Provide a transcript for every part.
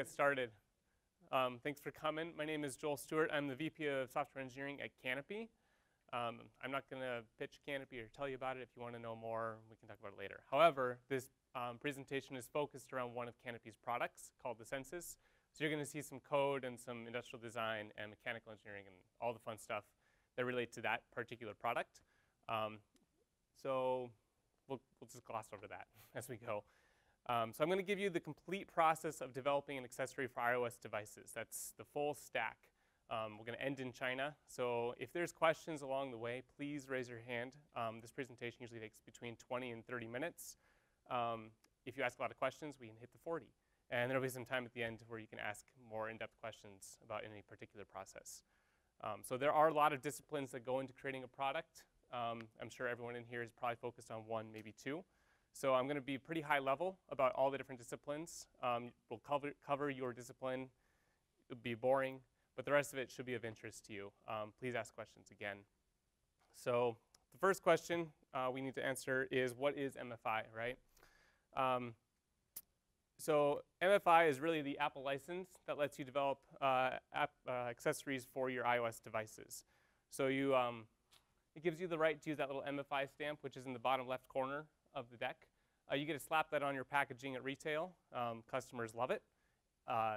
get started. Thanks for coming. My name is Joel Stewart. I'm the VP of Software Engineering at Canopy. I'm not going to pitch Canopy or tell you about it. If you want to know more, we can talk about it later. However, this presentation is focused around one of Canopy's products called the Census. So you're going to see some code and some industrial design and mechanical engineering and all the fun stuff that relate to that particular product. So we'll just gloss over that as we go. So I'm going to give you the complete process of developing an accessory for iOS devices. That's the full stack. We're going to end in China. So if there's questions along the way, please raise your hand. This presentation usually takes between 20 and 30 minutes. If you ask a lot of questions, we can hit the 40. And there'll be some time at the end where you can ask more in-depth questions about any particular process. So there are a lot of disciplines that go into creating a product. I'm sure everyone in here is probably focused on one, maybe two. So I'm going to be pretty high level about all the different disciplines. We'll cover your discipline. It'll be boring, but the rest of it should be of interest to you. Please ask questions again. So the first question we need to answer is, what is MFI, right? So MFI is really the Apple license that lets you develop accessories for your iOS devices. So it gives you the right to use that little MFI stamp, which is in the bottom left corner of the deck. You get to slap that on your packaging at retail. Customers love it.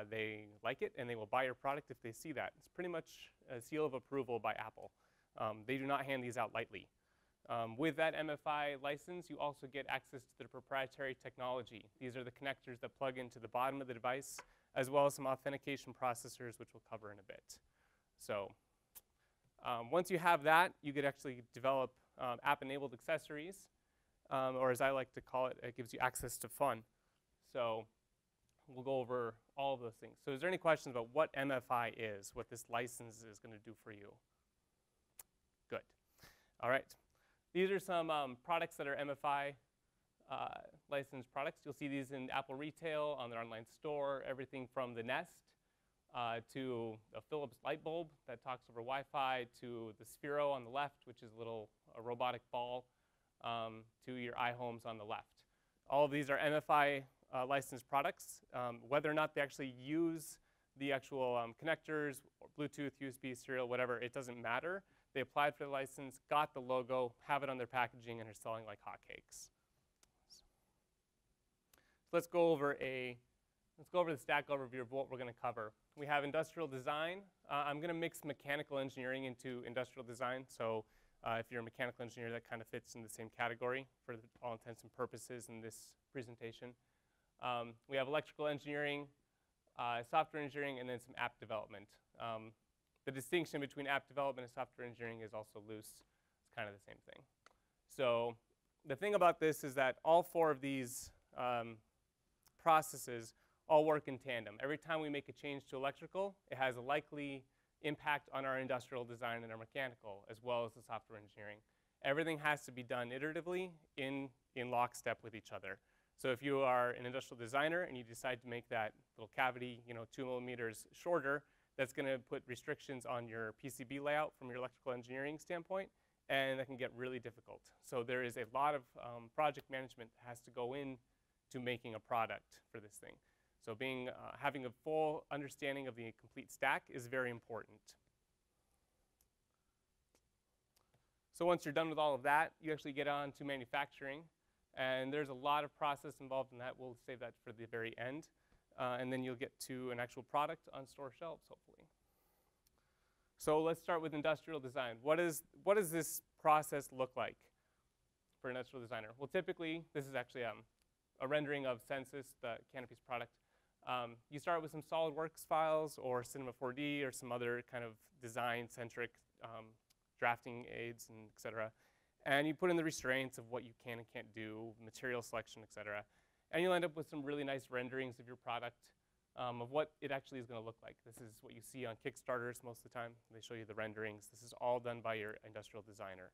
They like it, and they will buy your product if they see that. It's pretty much a seal of approval by Apple. They do not hand these out lightly. With that MFI license, you also get access to their proprietary technology. These are the connectors that plug into the bottom of the device, as well as some authentication processors, which we'll cover in a bit. So once you have that, you could actually develop app-enabled accessories. Or as I like to call it, it gives you access to fun. So we'll go over all of those things. So is there any questions about what MFI is, what this license is going to do for you? Good. All right. These are some products that are MFI licensed products. You'll see these in Apple Retail, on their online store, everything from the Nest to a Philips light bulb that talks over Wi-Fi, to the Sphero on the left, which is a robotic ball, to your iHomes on the left. All of these are MFI licensed products. Whether or not they actually use the actual connectors, or Bluetooth, USB, serial, whatever, it doesn't matter. They applied for the license, got the logo, have it on their packaging, and are selling like hotcakes. So let's go over the stack overview of what we're going to cover. We have industrial design. I'm going to mix mechanical engineering into industrial design. So if you're a mechanical engineer, that kind of fits in the same category for all intents and purposes in this presentation. We have electrical engineering, software engineering, and then some app development. The distinction between app development and software engineering is also loose. It's kind of the same thing. So the thing about this is that all four of these processes all work in tandem. Every time we make a change to electrical, it has a likely impact on our industrial design and our mechanical, as well as the software engineering. Everything has to be done iteratively in lockstep with each other. So if you are an industrial designer and you decide to make that little cavity 2 millimeters shorter, that's going to put restrictions on your PCB layout from your electrical engineering standpoint, and that can get really difficult. So there is a lot of project management that has to go into making a product for this thing. So having a full understanding of the complete stack is very important. So once you're done with all of that, you actually get on to manufacturing. And there's a lot of process involved in that. We'll save that for the very end. And then you'll get to an actual product on store shelves, hopefully. So let's start with industrial design. What does this process look like for an industrial designer? Well, typically, this is actually a rendering of Census, the Canopy's product. You start with some SolidWorks files or Cinema 4D or some other kind of design-centric drafting aids, and et cetera. And you put in the restraints of what you can and can't do, material selection, et cetera. And you'll end up with some really nice renderings of your product, of what it actually is going to look like. This is what you see on Kickstarters most of the time. They show you the renderings. This is all done by your industrial designer.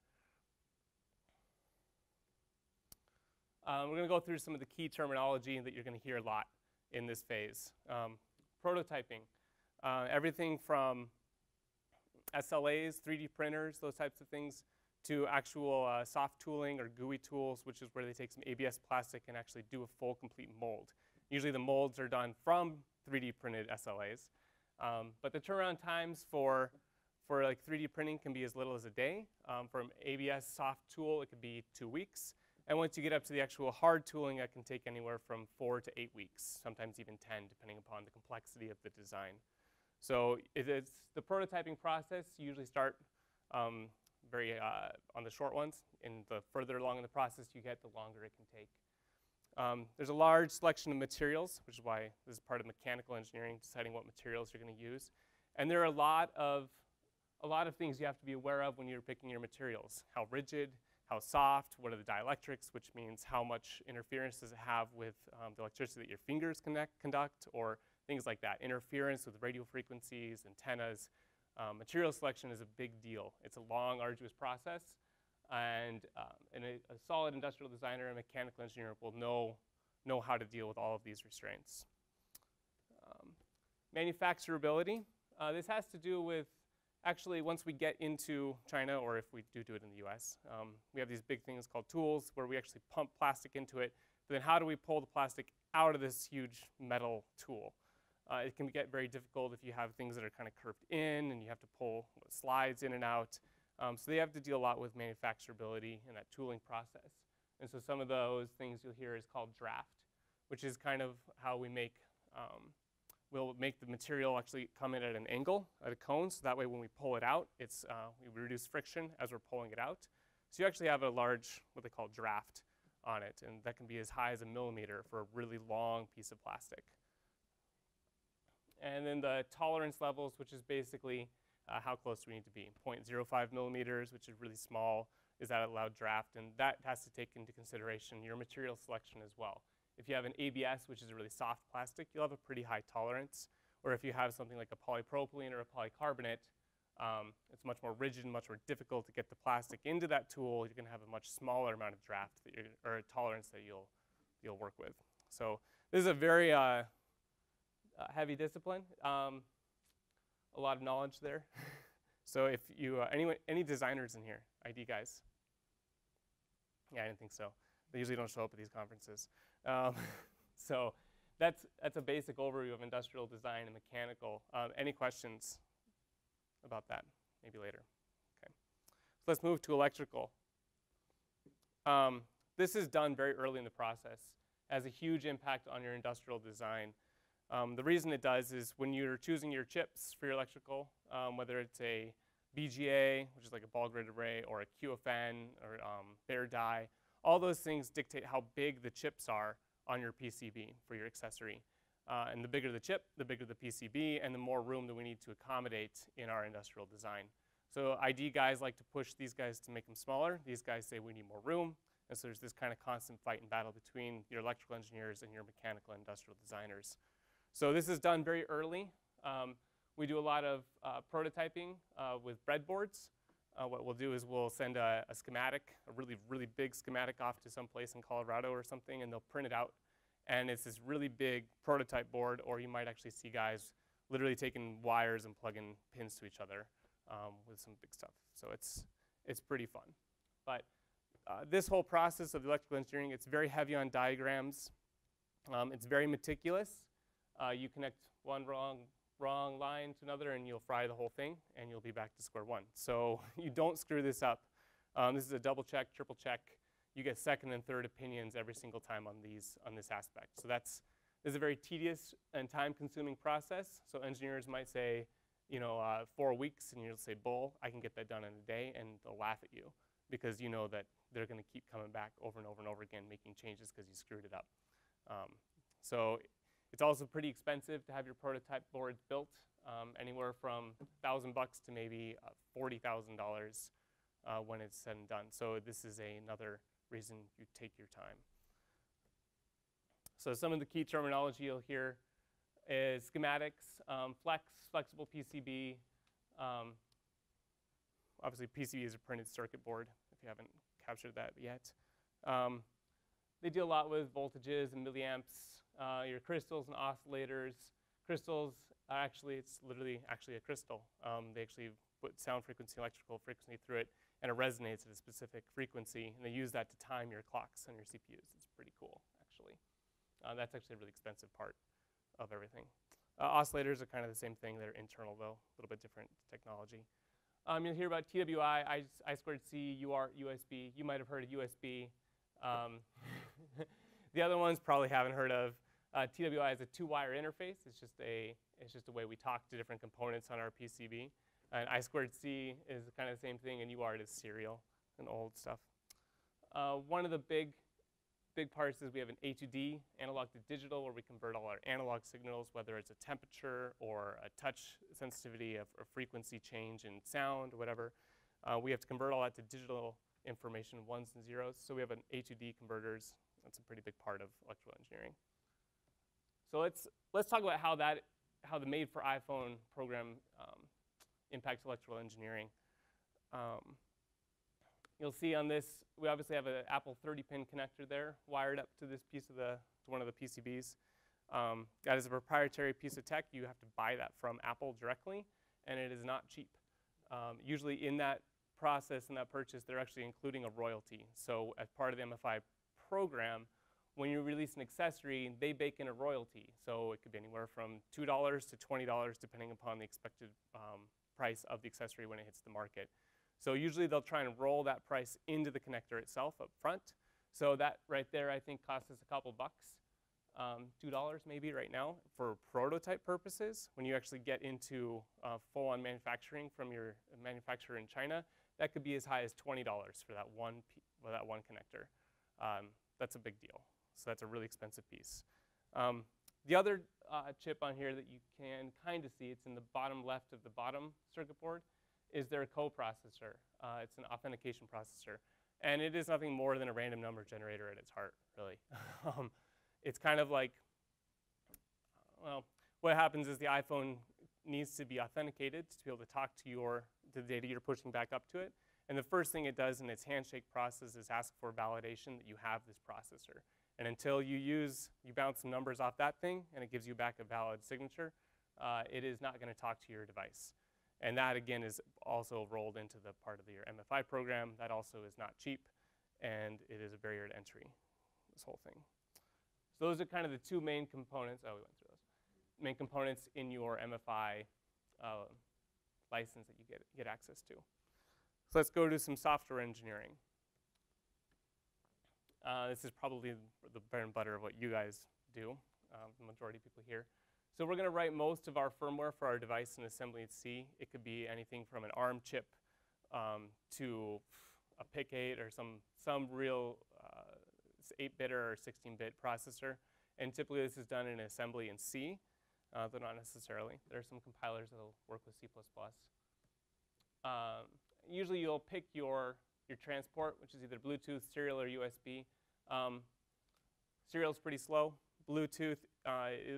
We're going to go through some of the key terminology that you're going to hear a lot in this phase. Prototyping, everything from SLAs, 3D printers, those types of things, to actual soft tooling or GUI tools, which is where they take some ABS plastic and actually do a full complete mold. Usually the molds are done from 3D printed SLAs. But the turnaround times for like 3D printing can be as little as a day. For an ABS soft tool, it could be 2 weeks. And once you get up to the actual hard tooling, that can take anywhere from 4 to 8 weeks, sometimes even 10, depending upon the complexity of the design. So it's the prototyping process. You usually start very on the short ones, and the further along in the process you get, the longer it can take. There's a large selection of materials, which is why this is part of mechanical engineering, deciding what materials you're going to use. And there are a lot of things you have to be aware of when you're picking your materials. How rigid, how soft, what are the dielectrics, which means how much interference does it have with the electricity that your fingers conduct, or things like that. Interference with radio frequencies, antennas. Material selection is a big deal. It's a long, arduous process. And a solid industrial designer and mechanical engineer will know how to deal with all of these restraints. Manufacturability. This has to do with, actually, once we get into China, or if we do it in the US, we have these big things called tools where we actually pump plastic into it. But then how do we pull the plastic out of this huge metal tool? It can get very difficult if you have things that are kind of curved in and you have to pull slides in and out. So they have to deal a lot with manufacturability in that tooling process. And so some of those things you'll hear is called draft, which is kind of how we make, we'll make the material actually come in at an angle, at a cone, so that way when we pull it out, we reduce friction as we're pulling it out. So you actually have a large, what they call draft on it, and that can be as high as 1 millimeter for a really long piece of plastic. And then the tolerance levels, which is basically how close do we need to be? 0.05 millimeters, which is really small, is that allowed draft, and that has to take into consideration your material selection as well. If you have an ABS, which is a really soft plastic, you'll have a pretty high tolerance. Or if you have something like a polypropylene or a polycarbonate, it's much more rigid and much more difficult to get the plastic into that tool. You're going to have a much smaller amount of draft or tolerance that you'll work with. So this is a very heavy discipline. A lot of knowledge there. So if you, any designers in here, ID guys? Yeah, I didn't think so. They usually don't show up at these conferences. So that's a basic overview of industrial design and mechanical. Any questions about that? Maybe later. Okay. So let's move to electrical. This is done very early in the process. Has a huge impact on your industrial design. The reason it does is when you're choosing your chips for your electrical, whether it's a BGA, which is like a ball grid array, or a QFN, or bare die, all those things dictate how big the chips are on your PCB for your accessory. And the bigger the chip, the bigger the PCB, and the more room that we need to accommodate in our industrial design. So ID guys like to push these guys to make them smaller. These guys say we need more room. And so there's this kind of constant fight and battle between your electrical engineers and your mechanical and industrial designers. So this is done very early. We do a lot of prototyping with breadboards. What we'll do is we'll send a schematic, a really, really big schematic off to some place in Colorado or something, and they'll print it out. And it's this really big prototype board, or you might actually see guys literally taking wires and plugging pins to each other with some big stuff. So it's pretty fun. But this whole process of electrical engineering, it's very heavy on diagrams. It's very meticulous. You connect one wrong line to another, and you'll fry the whole thing, and you'll be back to square one. So you don't screw this up. This is a double check, triple check. You get second and third opinions every single time on this aspect. So this is a very tedious and time-consuming process. So engineers might say, 4 weeks, and you'll say, bull, I can get that done in a day, and they'll laugh at you because you know that they're going to keep coming back over and over and over again, making changes because you screwed it up. So it's also pretty expensive to have your prototype boards built, anywhere from $1,000 to maybe $40,000 when it's said and done. So this is another reason you take your time. So some of the key terminology you'll hear is schematics, flexible PCB. Obviously, PCB is a printed circuit board, if you haven't captured that yet. They deal a lot with voltages and milliamps, your crystals and oscillators. Crystals, it's literally actually a crystal. They actually put sound frequency, electrical frequency through it, and it resonates at a specific frequency, and they use that to time your clocks on your CPUs. It's pretty cool, actually. That's actually a really expensive part of everything. Oscillators are kind of the same thing. They're internal, though, a little bit different technology. You'll hear about TWI, I2C, UART, USB. You might have heard of USB. The other ones probably haven't heard of. TWI is a two-wire interface. It's just a way we talk to different components on our PCB. And I2C is kind of the same thing, and UART is serial and old stuff. One of the big parts is we have an A2D, analog to digital, where we convert all our analog signals, whether it's a temperature or a touch sensitivity, a frequency change in sound, or whatever. We have to convert all that to digital information, ones and zeros. So we have an A2D converters. That's a pretty big part of electrical engineering. So let's talk about how the made for iPhone program impacts electrical engineering. You'll see on this, we obviously have an Apple 30-pin connector there wired up to this piece of to one of the PCBs. That is a proprietary piece of tech. You have to buy that from Apple directly, and it is not cheap. Usually in that process, in that purchase, they're actually including a royalty. So as part of the MFI program, when you release an accessory, they bake in a royalty. So it could be anywhere from $2 to $20, depending upon the expected price of the accessory when it hits the market. So usually they'll try and roll that price into the connector itself up front. So that right there, I think, costs us a couple bucks, $2 maybe right now for prototype purposes. When you actually get into full-on manufacturing from your manufacturer in China, that could be as high as $20 for that one connector. That's a big deal. So that's a really expensive piece. The other chip on here that you can kind of see, it's in the bottom left of the bottom circuit board, is their coprocessor. It's an authentication processor. And it is nothing more than a random number generator at its heart, really. It's kind of like, well, what happens is the iPhone needs to be authenticated to be able to talk to the data you're pushing back up to it. And the first thing it does in its handshake process is ask for validation that you have this processor. And until you bounce some numbers off that thing and it gives you back a valid signature, it is not going to talk to your device. And that, again, is also rolled into the part of your MFI program. That also is not cheap, and it is a barrier to entry, this whole thing. So those are kind of the two main components. Oh, we went through those. Main components in your MFI license that you get access to. So let's go to some software engineering. This is probably the bread and butter of what you guys do, the majority of people here. So we're going to write most of our firmware for our device in assembly in C. It could be anything from an ARM chip to a PIC-8 or some real 8-bit or 16-bit processor. And typically this is done in assembly in C, though not necessarily. There are some compilers that will work with C++. Usually you'll pick your transport, which is either Bluetooth, serial, or USB. Serial is pretty slow. Bluetooth,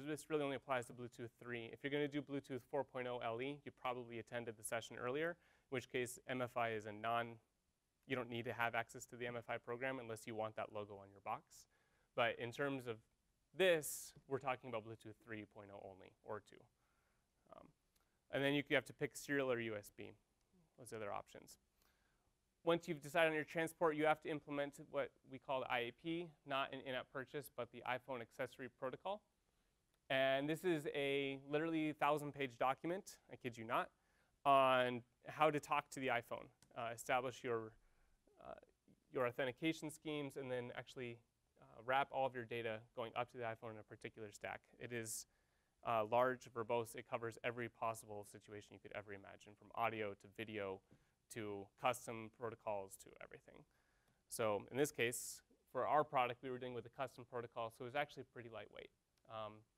this really only applies to Bluetooth 3. If you're going to do Bluetooth 4.0 LE, you probably attended the session earlier, in which case MFI is you don't need to have access to the MFI program unless you want that logo on your box. But in terms of this, we're talking about Bluetooth 3.0 only, or 2. And then you have to pick serial or USB. Those are other options. Once you've decided on your transport, you have to implement what we call the IAP, not an in-app purchase, but the iPhone accessory protocol. And this is a literally 1,000-page document, I kid you not, on how to talk to the iPhone, establish your authentication schemes, and then actually wrap all of your data going up to the iPhone in a particular stack. It is large, verbose. It covers every possible situation you could ever imagine, from audio to video to custom protocols to everything. So in this case, for our product, we were dealing with a custom protocol, so it was actually pretty lightweight.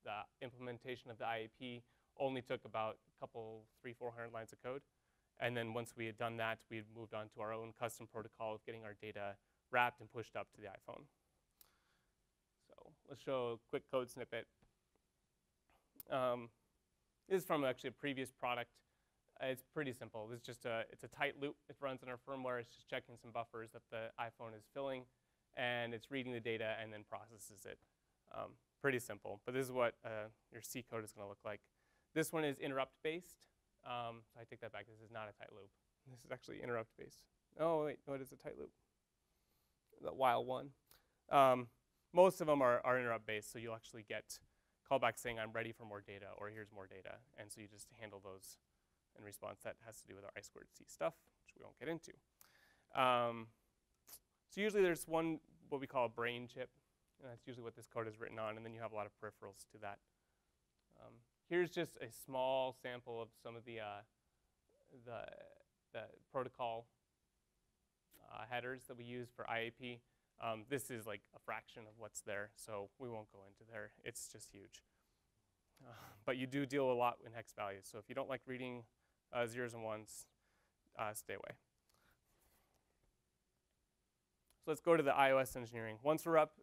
The implementation of the IAP only took about a couple, 300-400 lines of code. And then once we had done that, we had moved on to our own custom protocol of getting our data wrapped and pushed up to the iPhone. So let's show a quick code snippet. This is from actually a previous product. It's pretty simple. It's just it's a tight loop. It runs in our firmware. It's just checking some buffers that the iPhone is filling, and it's reading the data and then processes it. Pretty simple, but this is what your C code is going to look like. This one is interrupt-based. So I take that back. This is not a tight loop. This is actually interrupt-based. Oh, wait, no, it is a tight loop. The while one. Most of them are interrupt-based, so you'll actually get callback saying I'm ready for more data or here's more data. And so you just handle those in response. That has to do with our I2C stuff, which we won't get into. So usually there's one, what we call a brain chip. And that's usually what this code is written on. And then you have a lot of peripherals to that. Here's just a small sample of some of the protocol headers that we use for IAP. This is like a fraction of what's there, so we won't go into there. It's just huge. But you do deal a lot in hex values, so if you don't like reading zeros and ones, stay away. So let's go to the iOS engineering. Once we're up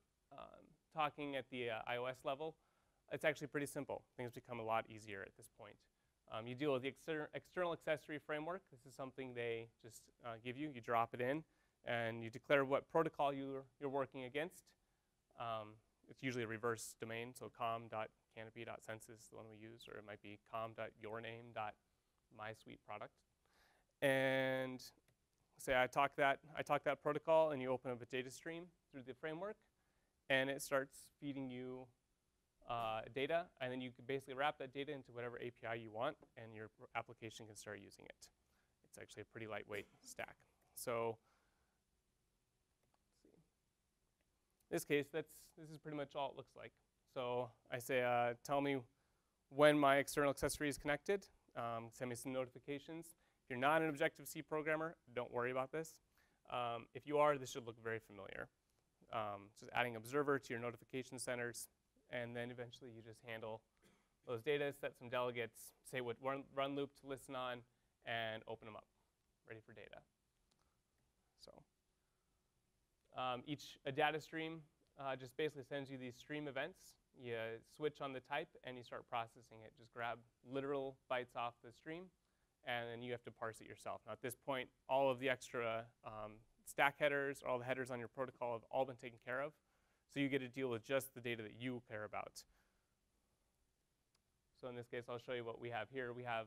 talking at the iOS level, it's actually pretty simple. Things become a lot easier at this point. You deal with the external accessory framework. This is something they just give you. You drop it in, and you declare what protocol you're working against. It's usually a reverse domain, so com.canopy.sense is the one we use, or it might be com.yourname.mysuiteproduct. And say I talk that protocol, and you open up a data stream through the framework, and it starts feeding you data, and then you can basically wrap that data into whatever API you want, and your application can start using it. It's actually a pretty lightweight stack. So, let's see. In this case, this is pretty much all it looks like. So I say, tell me when my external accessory is connected. Send me some notifications. If you're not an Objective-C programmer, don't worry about this. If you are, this should look very familiar. Just adding observer to your notification centers. And then eventually you just handle those data, set some delegates, say what run loop to listen on, and open them up, ready for data. So a data stream just basically sends you these stream events. You switch on the type, and you start processing it. Just grab literal bytes off the stream, and then you have to parse it yourself. Now at this point, all of the extra stack headers, all the headers on your protocol have all been taken care of. So you get to deal with just the data that you care about. So in this case, I'll show you what we have here. We have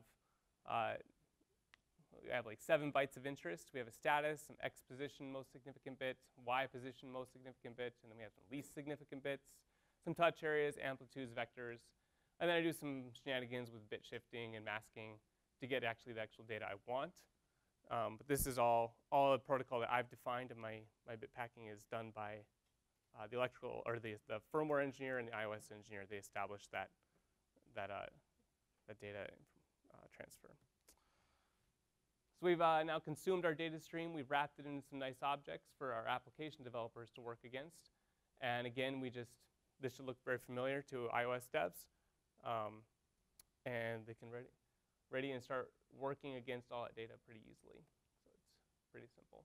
like 7 bytes of interest. We have a status, some X position, most significant bit, Y position, most significant bit, and then we have some least significant bits, some touch areas, amplitudes, vectors. And then I do some shenanigans with bit shifting and masking to get actually the actual data I want. But this is all the protocol that I've defined, and my bit packing is done by the electrical, or the firmware engineer and the iOS engineer. They established that data transfer. So we've now consumed our data stream. We've wrapped it into some nice objects for our application developers to work against. And again, this should look very familiar to iOS devs. And they can ready and start working against all that data pretty easily. So it's pretty simple.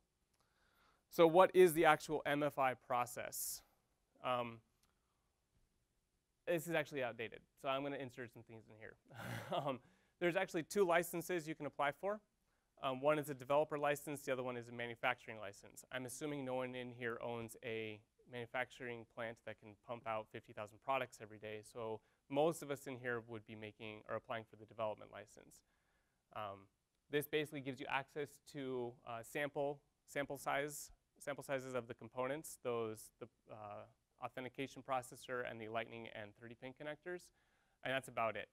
So what is the actual MFI process? This is actually outdated, so I'm going to insert some things in here. There's actually 2 licenses you can apply for. One is a developer license, the other one is a manufacturing license. I'm assuming no one in here owns a manufacturing plant that can pump out 50,000 products every day, so most of us in here would be making or applying for the development license. This basically gives you access to sample sizes of the components, the authentication processor and the Lightning and 30-pin connectors, and that's about it.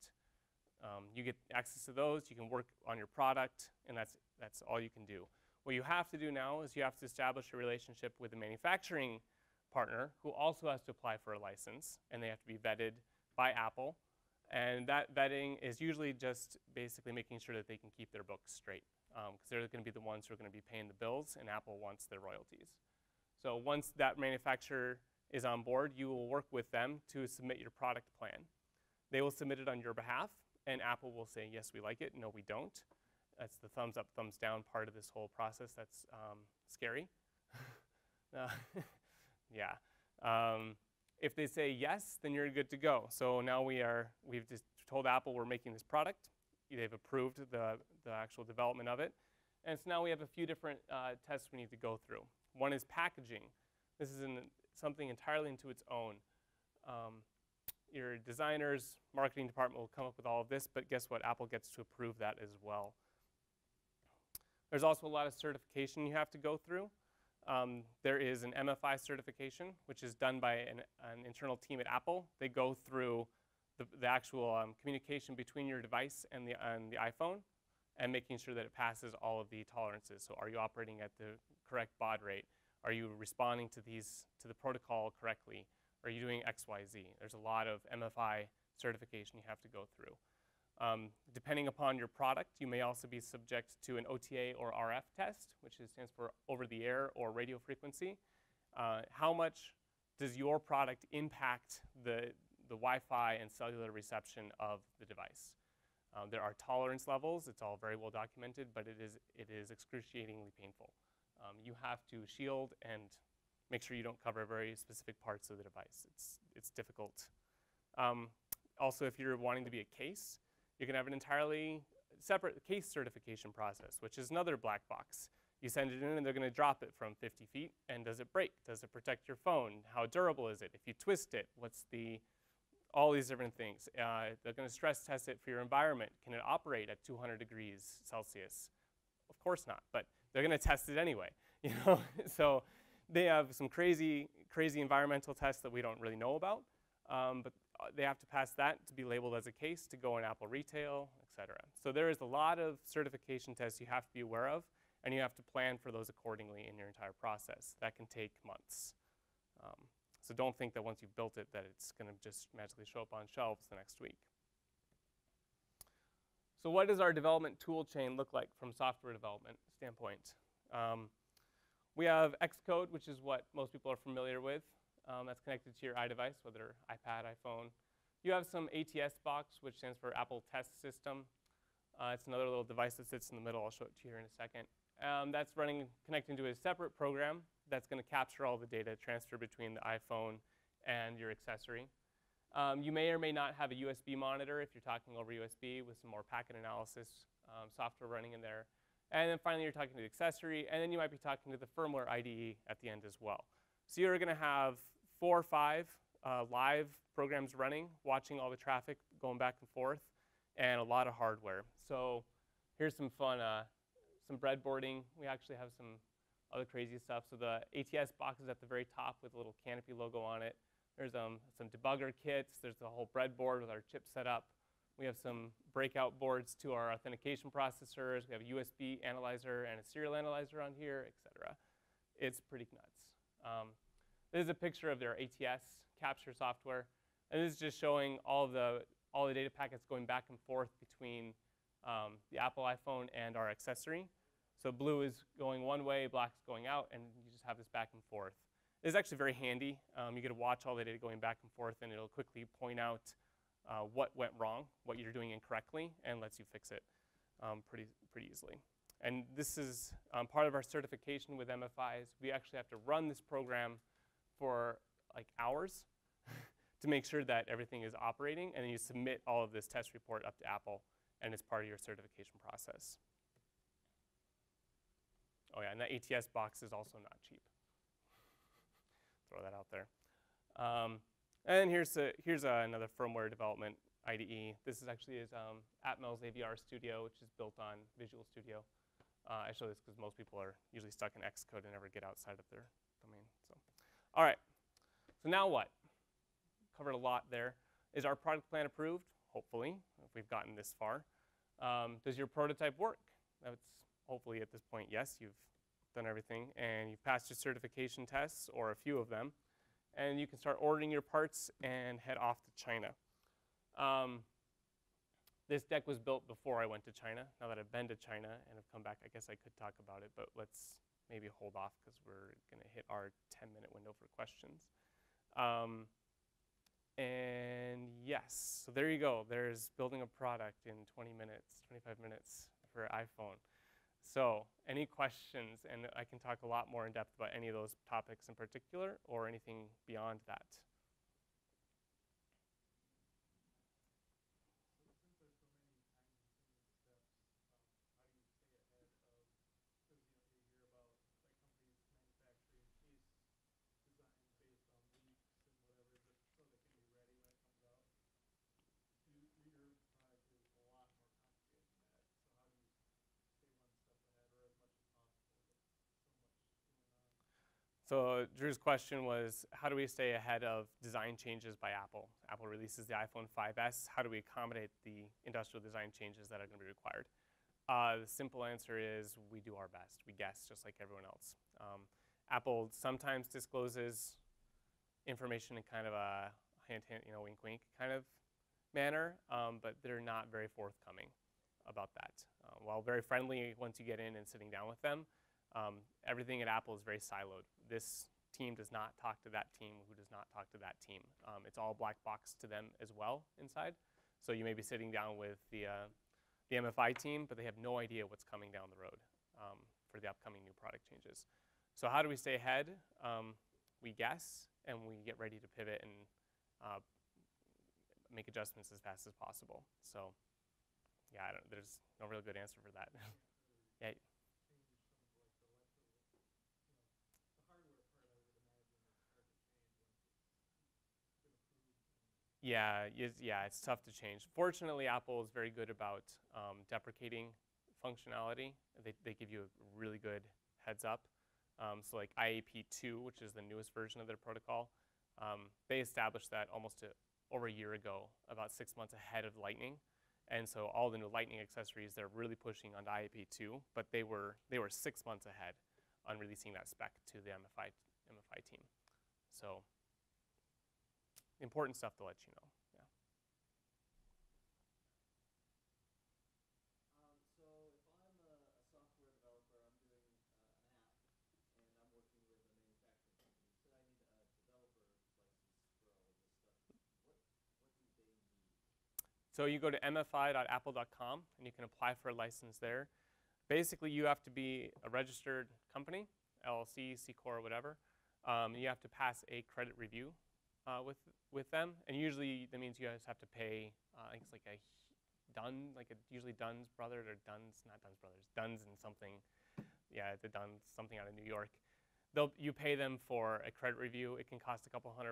You get access to those, you can work on your product, and that's all you can do. What you have to do now is you have to establish a relationship with a manufacturing partner who also has to apply for a license, and they have to be vetted by Apple. And that vetting is usually just basically making sure that they can keep their books straight, because they're going to be the ones who are going to be paying the bills, and Apple wants their royalties. So once that manufacturer is on board, you will work with them to submit your product plan. They will submit it on your behalf, and Apple will say, yes, we like it, no, we don't. That's the thumbs up, thumbs down part of this whole process. That's scary. Yeah. If they say yes, then you're good to go. So now we've just told Apple we're making this product. They've approved the actual development of it. And so now we have a few different tests we need to go through. One is packaging. This is something entirely into its own. Your designers, marketing department will come up with all of this, but guess what? Apple gets to approve that as well. There's also a lot of certification you have to go through. There is an MFI certification, which is done by an internal team at Apple. They go through the actual communication between your device and the iPhone, and making sure that it passes all of the tolerances. So are you operating at the correct baud rate? Are you responding to the protocol correctly? Are you doing X, Y, Z? There's a lot of MFI certification you have to go through. Depending upon your product, you may also be subject to an OTA or RF test, which stands for over the air or radio frequency. How much does your product impact the Wi-Fi and cellular reception of the device? There are tolerance levels. It's all very well documented, but it is excruciatingly painful. You have to shield and make sure you don't cover very specific parts of the device. It's difficult. Also, if you're wanting to be a case, you can have an entirely separate case certification process, which is another black box. You send it in and they're going to drop it from 50 feet. And does it break? Does it protect your phone? How durable is it? If you twist it, all these different things. They're going to stress test it for your environment. Can it operate at 200 degrees Celsius? Of course not, but they're going to test it anyway. So they have some crazy environmental tests that we don't really know about, but they have to pass that to be labeled as a case to go in Apple Retail, et cetera. So there is a lot of certification tests you have to be aware of, and you have to plan for those accordingly in your entire process. That can take months. So don't think that once you've built it that it's going to just magically show up on shelves the next week. So what does our development tool chain look like from software development standpoint? We have Xcode, which is what most people are familiar with. That's connected to your iDevice, whether iPad, iPhone. You have some ATS box, which stands for Apple Test System. It's another little device that sits in the middle. I'll show it to you here in a second. That's connecting to a separate program that's going to capture all the data transfer between the iPhone and your accessory. You may or may not have a USB monitor if you're talking over USB with some more packet analysis software running in there. And then finally, you're talking to the accessory, and then you might be talking to the firmware IDE at the end as well. So you're going to have 4 or 5 live programs running, watching all the traffic going back and forth, and a lot of hardware. So here's some fun, some breadboarding. We actually have some other crazy stuff. So the ATS box is at the very top with a little Canopy logo on it. There's some debugger kits. There's the whole breadboard with our chip set up. We have some breakout boards to our authentication processors. We have a USB analyzer and a serial analyzer on here, et cetera. It's pretty nuts. This is a picture of their ATS capture software. And this is just showing all the data packets going back and forth between the Apple iPhone and our accessory. So blue is going one way, black's going out, and you just have this back and forth. It's actually very handy. You get to watch all the data going back and forth, and it'll quickly point out what went wrong, what you're doing incorrectly, and lets you fix it pretty easily. And this is part of our certification with MFIs. We actually have to run this program for like hours to make sure that everything is operating, and then you submit all of this test report up to Apple, and it's part of your certification process. Oh yeah, and that ATS box is also not cheap. Throw that out there. And here's another firmware development IDE. This is actually Atmel's AVR Studio, which is built on Visual Studio. I show this because most people are usually stuck in Xcode and never get outside of their domain. So, all right. So now what? Covered a lot there. Is our product plan approved? Hopefully, if we've gotten this far. Does your prototype work? That's hopefully at this point, yes, you've done everything, and you've passed your certification tests, or a few of them, and you can start ordering your parts and head off to China. This deck was built before I went to China. Now that I've been to China and have come back, I guess I could talk about it, but let's maybe hold off because we're going to hit our 10-minute window for questions. And yes, so there you go. There's building a product in 20 minutes, 25 minutes for iPhone. So any questions? And I can talk a lot more in depth about any of those topics in particular or anything beyond that. So Drew's question was, how do we stay ahead of design changes by Apple? Apple releases the iPhone 5S. How do we accommodate the industrial design changes that are going to be required? The simple answer is we do our best. We guess just like everyone else. Apple sometimes discloses information in kind of a hint, hint, wink, wink kind of manner, but they're not very forthcoming about that. While very friendly once you get in and sitting down with them, everything at Apple is very siloed. This team does not talk to that team who does not talk to that team. It's all black box to them as well inside. So you may be sitting down with the MFI team, but they have no idea what's coming down the road for the upcoming new product changes. So how do we stay ahead? We guess, and we get ready to pivot and make adjustments as fast as possible. So yeah, there's no real good answer for that. Yeah. Yeah, it's tough to change. Fortunately, Apple is very good about deprecating functionality. They give you a really good heads up. So like IAP 2, which is the newest version of their protocol, they established that almost over a year ago, about 6 months ahead of Lightning. And so all the new Lightning accessories, they're really pushing on IAP 2, but they were 6 months ahead on releasing that spec to the MFI team. So important stuff to let you know. Yeah. So if I'm a software developer, I'm doing an app, and I'm working with a manufacturing company. So I need a developer license for all of this stuff. What do they need? So you go to mfi.apple.com, and you can apply for a license there. Basically, you have to be a registered company, LLC, C Corp, whatever. You have to pass a credit review with them, and usually that means you guys have to pay. I think it's like usually Dunn's Brothers or not Dunn's Brothers, Dunn's and something. Yeah, the Dunn's something out of New York. You pay them for a credit review. It can cost a couple $100,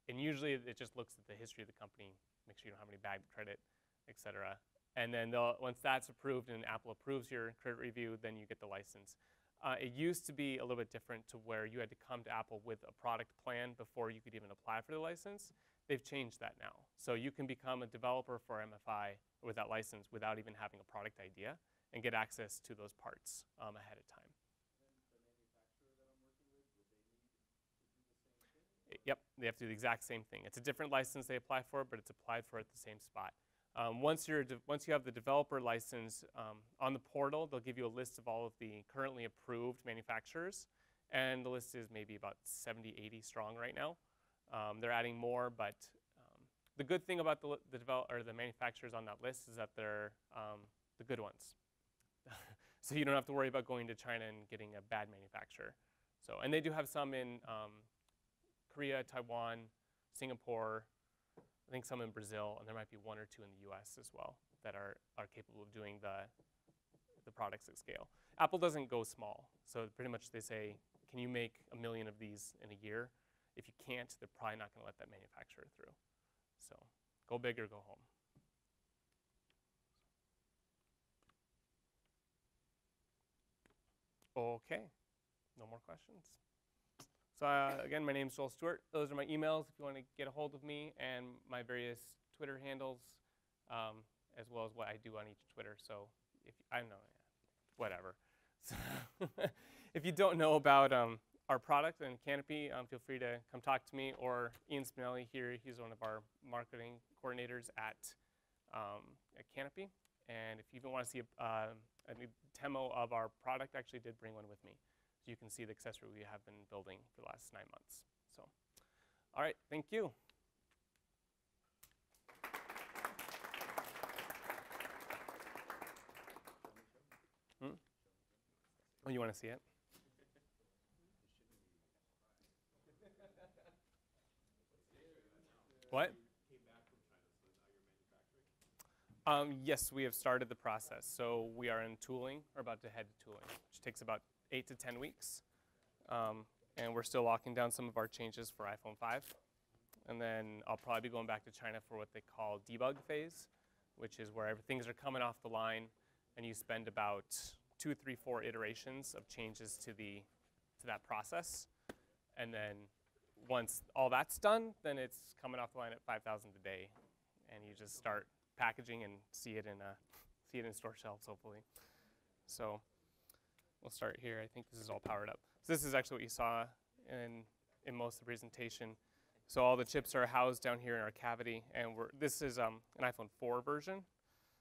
and usually it just looks at the history of the company, make sure you don't have any bad credit, et cetera. And then once that's approved and Apple approves your credit review, then you get the license. It used to be a little bit different to where you had to come to Apple with a product plan before you could even apply for the license. They've changed that now. So you can become a developer for MFI with that license without even having a product idea and get access to those parts ahead of time. And the manufacturer that I'm working with, would they need to do the same thing? Yep, they have to do the exact same thing. It's a different license they apply for, but it's applied for at the same spot. Once you have the developer license on the portal, they'll give you a list of all of the currently approved manufacturers, and the list is maybe about 70, 80 strong right now. They're adding more, but the good thing about the manufacturers on that list is that they're the good ones. So you don't have to worry about going to China and getting a bad manufacturer. So, and they do have some in Korea, Taiwan, Singapore, I think some in Brazil, and there might be 1 or 2 in the US as well that are capable of doing the products at scale. Apple doesn't go small. So pretty much they say, can you make 1 million of these in a year? If you can't, they're probably not going to let that manufacturer through. So go big or go home. Okay, no more questions. So again, my name is Joel Stewart. Those are my emails if you want to get a hold of me, and my various Twitter handles, as well as what I do on each Twitter. So I don't know, whatever. So if you don't know about our product and Canopy, feel free to come talk to me, or Ian Spinelli here. He's one of our marketing coordinators at Canopy. And if you even want to see a new demo of our product, I actually did bring one with me. So you can see the accessory we have been building for the last 9 months. So, all right, thank you. Oh, you want to see it? What? Yes, we have started the process. So we are in tooling, or about to head to tooling, which takes about 8 to 10 weeks. And we're still locking down some of our changes for iPhone 5. And then I'll probably be going back to China for what they call debug phase, which is where things are coming off the line, and you spend about 2, 3, 4 iterations of changes to the to that process. And then once all that's done, then it's coming off the line at 5,000 a day, and you just start packaging and see it in store shelves, hopefully. So we'll start here. I think this is all powered up. So this is actually what you saw in most of the presentation. So all the chips are housed down here in our cavity, and this is an iPhone 4 version.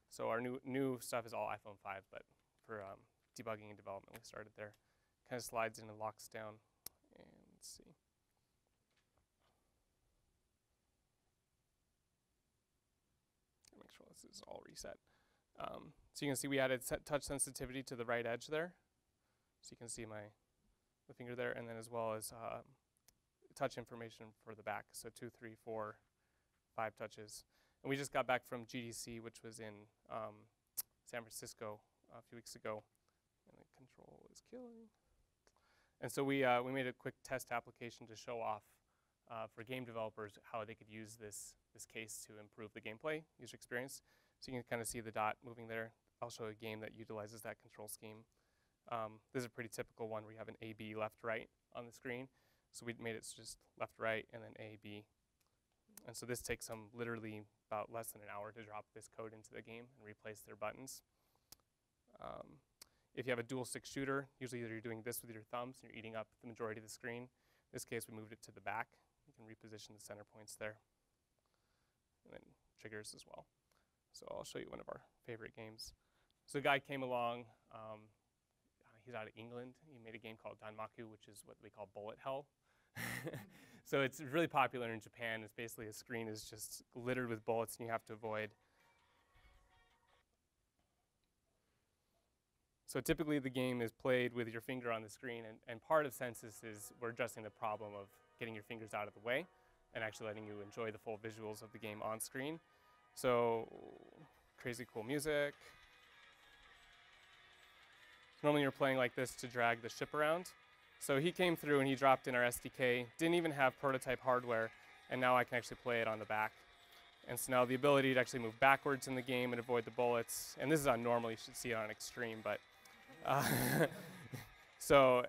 So our new stuff is all iPhone 5, but for debugging and development, we started there. Kind of slides in and locks down. And let's see. Make sure this is all reset. So you can see we added touch sensitivity to the right edge there. So you can see the finger there, and then as well as touch information for the back. So 2, 3, 4, 5 touches. And we just got back from GDC, which was in San Francisco a few weeks ago. And the control is killing. And so we made a quick test application to show off for game developers how they could use this case to improve the gameplay user experience. So you can kind of see the dot moving there. I'll show a game that utilizes that control scheme. This is a pretty typical one where you have an A, B, left, right on the screen. So we made it just left, right, and then A, B. And so this takes them literally about less than an hour to drop this code into the game and replace their buttons. If you have a dual stick shooter, usually you're doing this with your thumbs and you're eating up the majority of the screen. In this case, we moved it to the back. You can reposition the center points there. And then triggers as well. So I'll show you one of our favorite games. So a guy came along. He's out of England. He made a game called Danmaku, which is what we call bullet hell. So it's really popular in Japan. It's basically a screen is just littered with bullets and you have to avoid. So typically the game is played with your finger on the screen, and part of Census is we're addressing the problem of getting your fingers out of the way and actually letting you enjoy the full visuals of the game on screen. So crazy cool music. Normally you're playing like this to drag the ship around. So he came through and he dropped in our SDK, didn't even have prototype hardware, and now I can actually play it on the back. And so now the ability to actually move backwards in the game and avoid the bullets, and this is on normal, you should see it on extreme, but so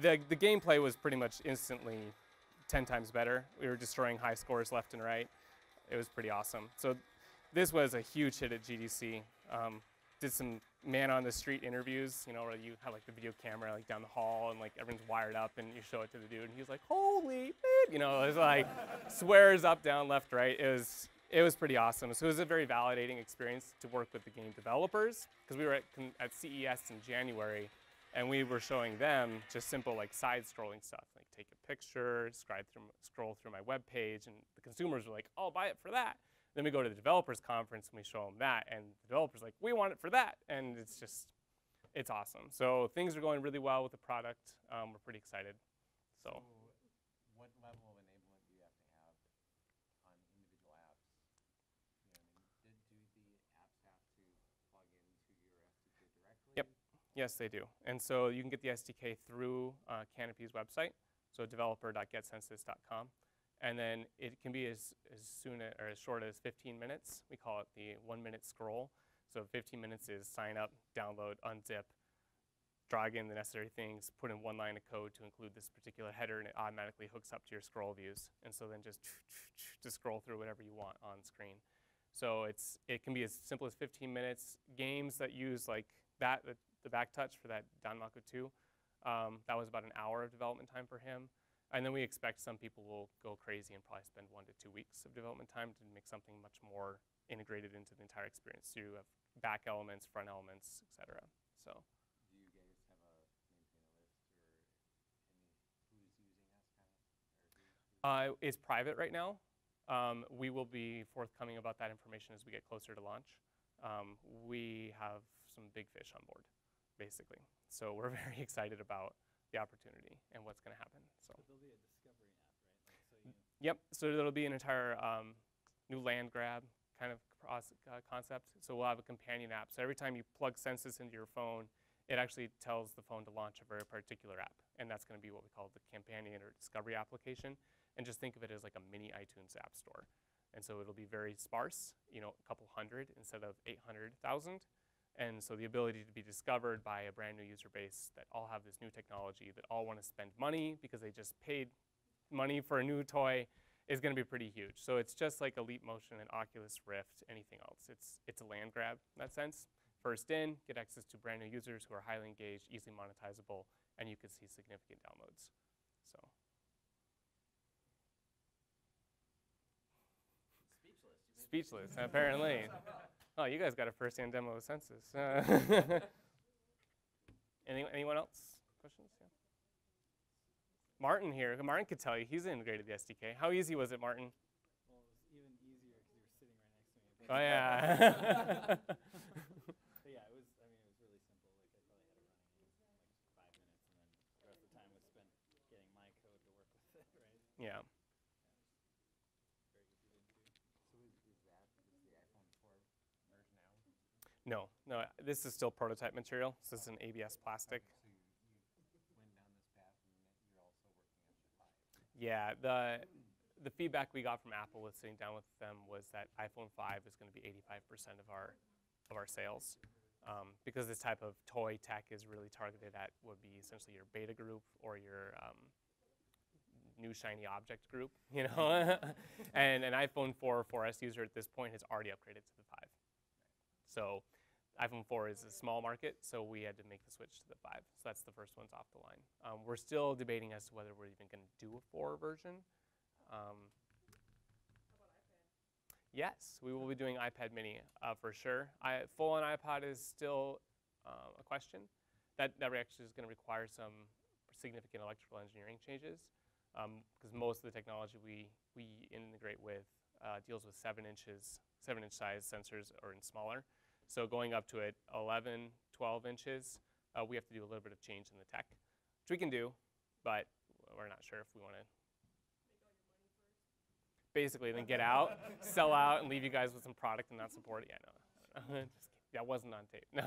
the gameplay was pretty much instantly 10 times better. We were destroying high scores left and right. It was pretty awesome. So this was a huge hit at GDC. Did some man on the street interviews, you know, where you have like the video camera like down the hall and like everyone's wired up and you show it to the dude and he's like, holy beep, you know, it was like swears up, down, left, right. It was pretty awesome. So it was a very validating experience to work with the game developers, because we were at CES in January and we were showing them just simple like side scrolling stuff, like take a picture, scroll through my web page, and the consumers were like, oh, buy it for that. Then we go to the developers conference and we show them that, and the developers are like, we want it for that. And it's awesome. So things are going really well with the product. We're pretty excited. So what level of enablement do you have to have on individual apps? You know what I mean? Do the apps have to plug into your SDK directly? Yep. Yes, they do. And so you can get the SDK through Canopy's website, so developer.getcensus.com. And then it can be as short as 15 minutes. We call it the 1-minute scroll. So 15 minutes is sign up, download, unzip, drag in the necessary things, put in one line of code to include this particular header, and it automatically hooks up to your scroll views. And so then just scroll through whatever you want on screen. So it can be as simple as 15 minutes. Games that use like that, the back touch for that Danmaku 2, that was about an hour of development time for him. And then we expect some people will go crazy and probably spend 1 to 2 weeks of development time to make something much more integrated into the entire experience. So you have back elements, front elements, et cetera. So. Do you guys have maintain a list or who's using us kind of? It's private right now. We will be forthcoming about that information as we get closer to launch. We have some big fish on board, basically. So we're very excited about the opportunity and what's going to happen. So. But there'll be a discovery app, right? Like, so you Yep. So there'll be an entire new land grab kind of concept. So we'll have a companion app. So every time you plug Census into your phone, it actually tells the phone to launch a very particular app, and that's going to be what we call the companion or discovery application. And just think of it as like a mini iTunes app store. And so it'll be very sparse, you know, a couple hundred instead of 800,000. And so the ability to be discovered by a brand new user base that all have this new technology, that all want to spend money because they just paid money for a new toy, is going to be pretty huge. So it's just like a Leap Motion and Oculus Rift, anything else. It's a land grab in that sense. First in, get access to brand new users who are highly engaged, easily monetizable, and you can see significant downloads. So. Speechless, apparently. Oh, you guys got a first-hand demo of Census. Anyone else? Questions? Yeah. Martin here. Martin could tell you. He's integrated the SDK. How easy was it, Martin? Well, it was even easier because you were sitting right next to me. Oh, yeah. But yeah, it was. I mean, it was really simple. Like I probably had it running in like 5 minutes, and then the rest of the time was spent getting my code to work with it, right? Yeah. Very easy to do. So is the iPhone 4 merged now? No, this is still prototype material. So this is an ABS plastic. So you went down this path, and you're also working on the 5. Yeah, the feedback we got from Apple with sitting down with them was that iPhone 5 is going to be 85% of our sales, because this type of toy tech is really targeted at would be essentially your beta group or your new shiny object group, you know. And an iPhone 4 or 4S user at this point has already upgraded to the 5. So iPhone 4 is a small market, so we had to make the switch to the 5. So that's the first one's off the line. We're still debating as to whether we're even going to do a 4 version. How about iPad? Yes, we will be doing iPad mini for sure. Full-on iPod is still a question. That actually is going to require some significant electrical engineering changes, because most of the technology we integrate with deals with 7-inch size sensors or smaller. So going up to 11, 12 inches, we have to do a little bit of change in the tech, which we can do, but we're not sure if we want to. Basically, then get out, sell out, and leave you guys with some product and not support it. Yeah, no. Just kidding. That wasn't on tape. No.